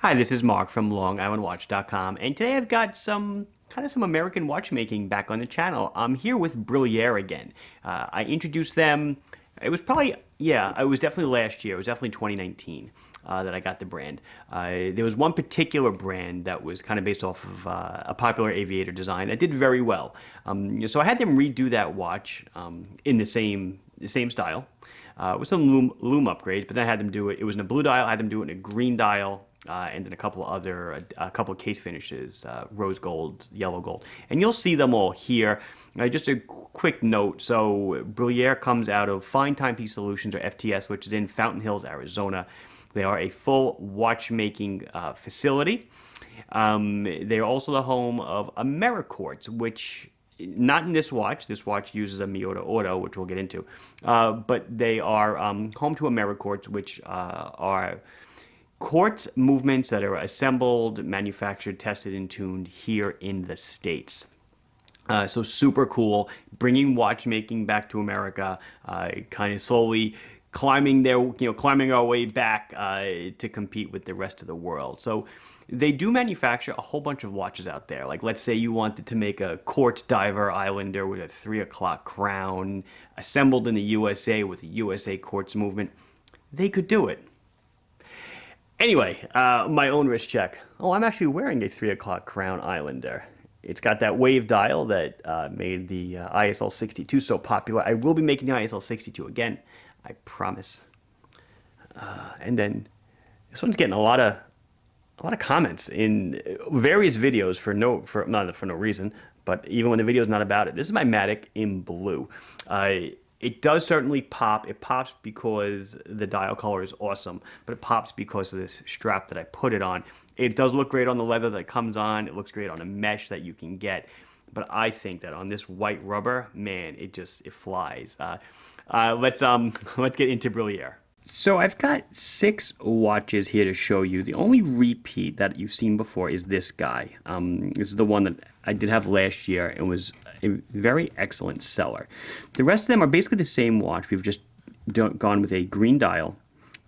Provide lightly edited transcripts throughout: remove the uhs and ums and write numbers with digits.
Hi, this is Mark from LongIslandWatch.com, and today I've got some American watchmaking back on the channel. I'm here with Brillier again. I introduced them. It was probably, yeah, it was definitely last year. It was definitely 2019 that I got the brand. There was one particular brand that was kind of based off of a popular aviator design that did very well. So I had them redo that watch in the same style with some loom upgrades, but then I had them do it. It was in a blue dial. I had them do it in a green dial. And then a couple of case finishes, rose gold, yellow gold, and you'll see them all here. Just a quick note: so Brillier comes out of Fine Timepiece Solutions, or FTS, which is in Fountain Hills, Arizona. They are a full watchmaking facility. They are also the home of Ameriquartz, which not in this watch. This watch uses a Miyota Auto, which we'll get into, but they are home to Ameriquartz, which are quartz movements that are assembled, manufactured, tested, and tuned here in the States. So super cool, bringing watchmaking back to America, kind of slowly climbing our way back to compete with the rest of the world. So they do manufacture a whole bunch of watches out there. Like, let's say you wanted to make a quartz diver islander with a 3 o'clock crown, assembled in the USA with a USA quartz movement. They could do it. Anyway, my own wrist check. Oh, I'm actually wearing a 3 o'clock crown islander. It's got that wave dial that made the ISL 62 so popular. I will be making the ISL 62 again, I promise. And then this one's getting a lot of comments in various videos for no reason, but even when the video is not about it. This is my Matic in blue. It does certainly pop. It pops because the dial color is awesome, but it pops because of this strap that I put it on. It does look great on the leather that it comes on. It looks great on a mesh that you can get, but I think that on this white rubber, man, it flies. Let's get into Brillier. So I've got 6 watches here to show you. The only repeat that you've seen before is this guy. This is the one that I did have last year and was a very excellent seller. The rest of them are basically the same watch. We've just gone with a green dial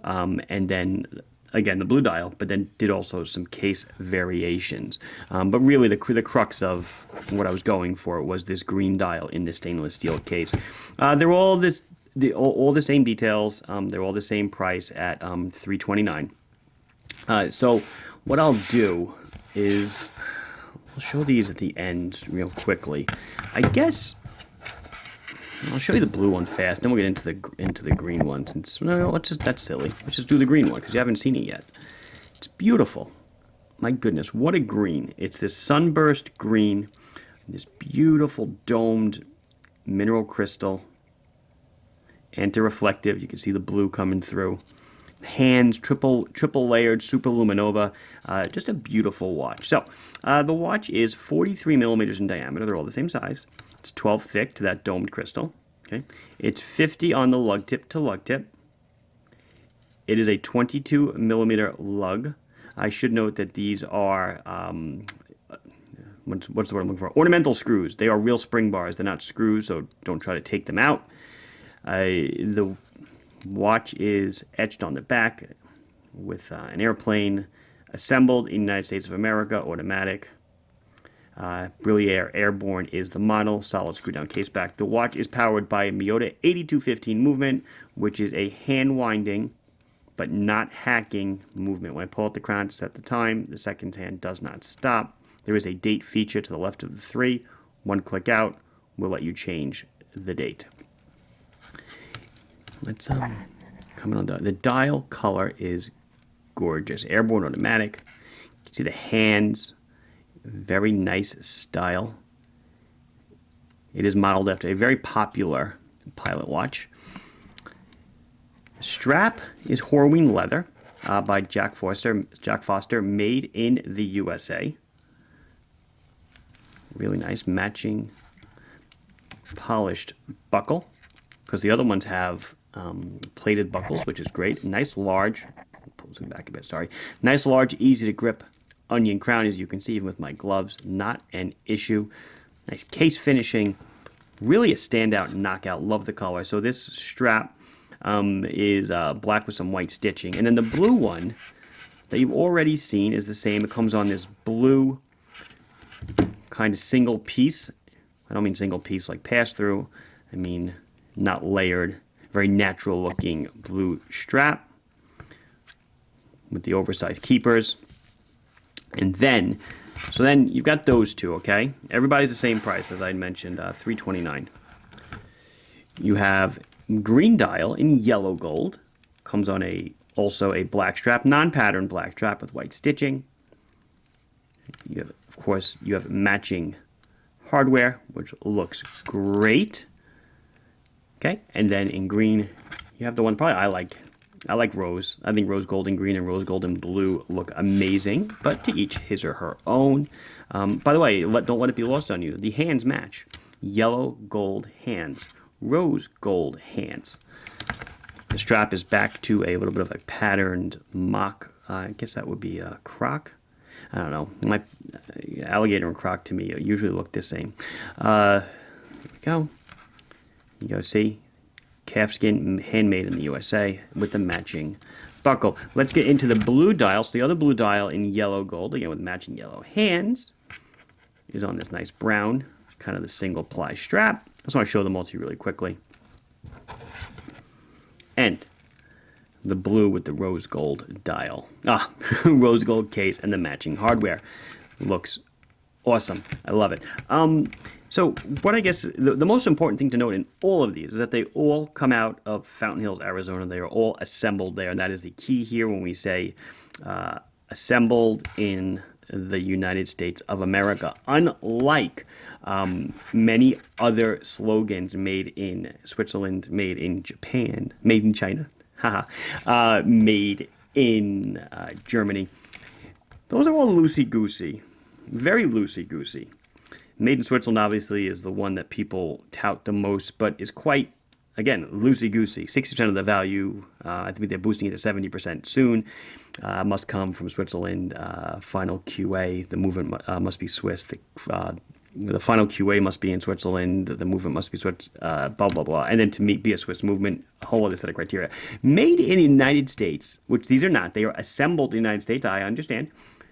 and then, again, the blue dial, but then did also some case variations. But really the crux of what I was going for was this green dial in this stainless steel case. They're all all the same details. They're all the same price at $329. So what I'll do is I'll show these at the end real quickly. I guess I'll show you the blue one fast, then we'll get into the green one. Since that's silly. Let's just do the green one because you haven't seen it yet. It's beautiful. My goodness, what a green! It's this sunburst green, this beautiful domed mineral crystal. Anti-reflective, you can see the blue coming through. Hands, triple layered, super luminova. Just a beautiful watch. So, the watch is 43 millimeters in diameter. They're all the same size. It's 12 thick to that domed crystal. Okay, it's 50 on the lug tip to lug tip. It is a 22 millimeter lug. I should note that these are what's the word I'm looking for? Ornamental screws. They are real spring bars. They're not screws, so don't try to take them out. The watch is etched on the back with an airplane, assembled in the United States of America, automatic. Brillier Airborne is the model, solid screw down case back. The watch is powered by a Miyota 8215 movement, which is a hand winding but not hacking movement. When I pull out the crown to set the time, the second hand does not stop. There is a date feature to the left of the 3. One click out will let you change the date. Let's come on. The dial color is gorgeous. Airborne automatic. You can see the hands. Very nice style. It is modeled after a very popular pilot watch. The strap is Horween leather by Jack Foster, made in the USA. Really nice matching polished buckle, because the other ones have plated buckles, which is great. Nice large, pull this back a bit, sorry. Nice large, easy to grip onion crown, as you can see, even with my gloves, not an issue. Nice case finishing, really a standout knockout. Love the color. So this strap is black with some white stitching, and then the blue one that you've already seen is the same. It comes on this blue kind of single piece. I don't mean single piece like pass-through. I mean not layered. Very natural looking blue strap with the oversized keepers. And then, so then you've got those two, okay? Everybody's the same price, as I mentioned, $329. You have green dial in yellow gold. Comes on also a black strap, non-patterned black strap with white stitching. You have, of course, you have matching hardware, which looks great. Okay, and then in green, you have the one probably I like. I like rose. I think rose gold and green and rose gold and blue look amazing, but to each his or her own. By the way, don't let it be lost on you. The hands match. Yellow gold hands, rose gold hands. The strap is back to a little bit of a patterned mock. I guess that would be a croc. I don't know. My alligator and croc to me usually look the same. There we go. You go, see? Calfskin, handmade in the USA with the matching buckle. Let's get into the blue dial. So the other blue dial in yellow gold, again with matching yellow hands, is on this nice brown, kind of the single ply strap. I just want to show them all to you really quickly. And the blue with the rose gold dial. Rose gold case and the matching hardware. Looks awesome. I love it. So what I guess the most important thing to note in all of these is that they all come out of Fountain Hills, Arizona. They are all assembled there, and that is the key here when we say assembled in the United States of America. Unlike many other slogans made in Switzerland, made in Japan, made in China, made in Germany. Those are all loosey-goosey, very loosey-goosey. Made in Switzerland, obviously, is the one that people tout the most, but is quite, again, loosey-goosey. 60% of the value, I think they're boosting it to 70% soon, must come from Switzerland. Final QA, the movement must be Swiss. The final QA must be in Switzerland. The movement must be Swiss, blah, blah, blah. And then to be a Swiss movement, a whole other set of criteria. Made in the United States, which these are not. They are assembled in the United States, I understand.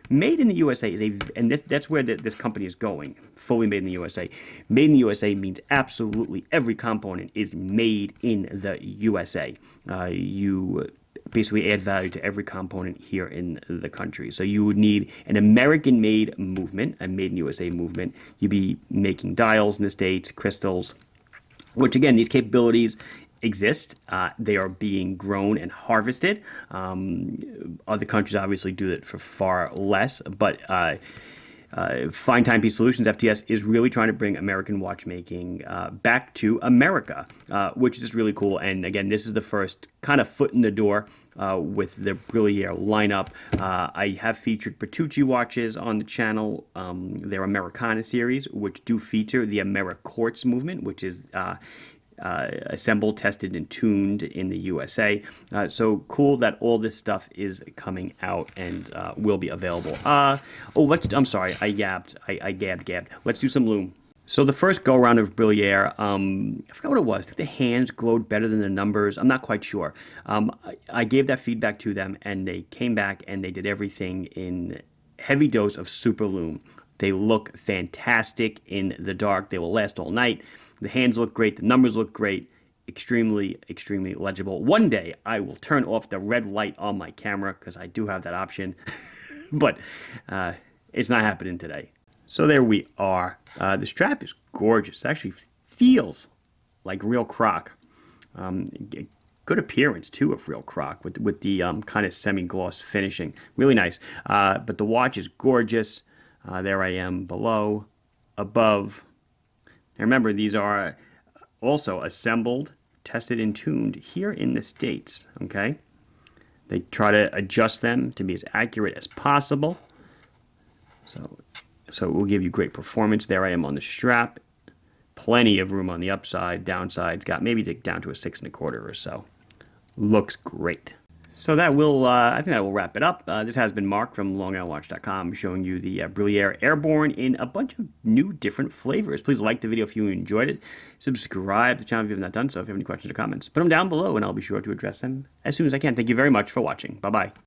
Made in the USA is and that's where this company is going, fully made in the USA. Made in the USA means absolutely every component is made in the USA. You basically add value to every component here in the country. So you would need an American-made movement, a made in USA movement. You'd be making dials in the States, crystals, which again, these capabilities exist. They are being grown and harvested. Other countries obviously do it for far less, but Fine Timepiece Solutions, FTS, is really trying to bring American watchmaking back to America, which is really cool. And again, this is the first kind of foot in the door with the Brillier lineup. I have featured Bertucci watches on the channel, their Americana series, which do feature the AmeriQuartz movement, which is assembled, tested, and tuned in the USA. So cool that all this stuff is coming out and will be available. I'm sorry, I gabbed. Let's do some loom. So the first go-around of Brillier, I forgot what it was. I think the hands glowed better than the numbers. I'm not quite sure. I gave that feedback to them, and they came back and they did everything in heavy dose of super loom. They look fantastic in the dark. They will last all night. The hands look great. The numbers look great. Extremely, extremely legible. One day, I will turn off the red light on my camera because I do have that option. But it's not happening today. So there we are. The strap is gorgeous. It actually feels like real croc. Good appearance, too, of real croc with the kind of semi-gloss finishing. Really nice. But the watch is gorgeous. There I am below, above. Now remember, these are also assembled, tested, and tuned here in the States, okay? They try to adjust them to be as accurate as possible. So it will give you great performance. There I am on the strap. Plenty of room on the upside, downside. It's got maybe down to a 6 1/4 or so. Looks great. So that will, I think that will wrap it up. This has been Mark from LongIslandWatch.com showing you the Brillier Airborne in a bunch of new different flavors. Please like the video if you enjoyed it. Subscribe to the channel if you have not done so. If you have any questions or comments, put them down below and I'll be sure to address them as soon as I can. Thank you very much for watching. Bye-bye.